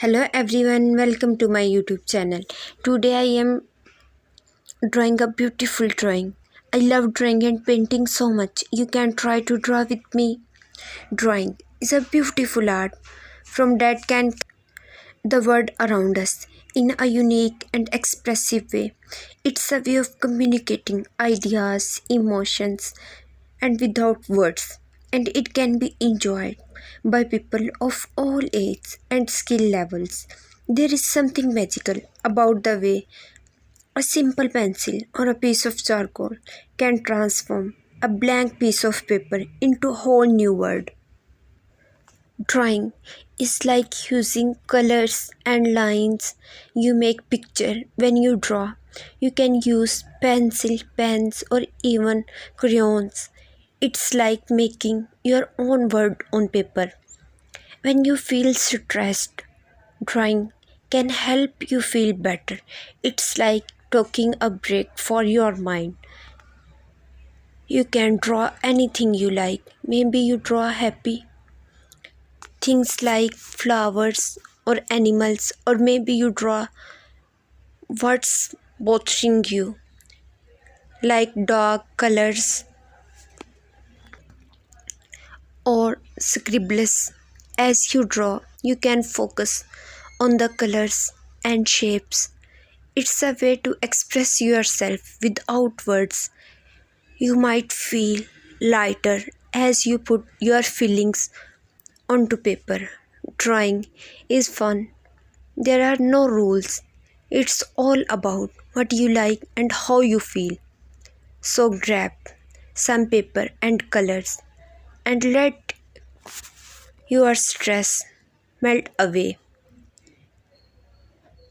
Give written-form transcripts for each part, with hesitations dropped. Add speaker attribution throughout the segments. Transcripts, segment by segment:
Speaker 1: Hello everyone, welcome to my YouTube channel. Today I am drawing a beautiful drawing. I love drawing and painting so much. You can try to draw with me. Drawing is a beautiful art from that can the world around us in a unique and expressive way. It's a way of communicating ideas, emotions, and without words, and it can be enjoyed by people of all ages and skill levels. There is something magical about the way a simple pencil or a piece of charcoal can transform a blank piece of paper into a whole new world. Drawing is like using colors and lines. You make picture when you draw. You can use pencil, pens or even crayons. It's like making your own word on paper. When you feel stressed, drawing can help you feel better. It's like taking a break for your mind. You can draw anything you like. Maybe you draw happy things like flowers or animals, or maybe you draw what's bothering you, like dark colors or scribbles. As you draw, you can focus on the colors and shapes. It's a way to express yourself without words. You might feel lighter as you put your feelings onto paper. Drawing is fun. There are no rules. It's all about what you like and how you feel. So grab some paper and colors and let your stress melt away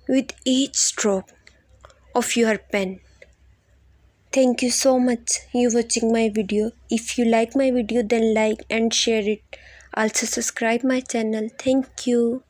Speaker 1: with each stroke of your pen. Thank you so much you watching my video. If you like my video, then like and share it. Also subscribe my channel. Thank you.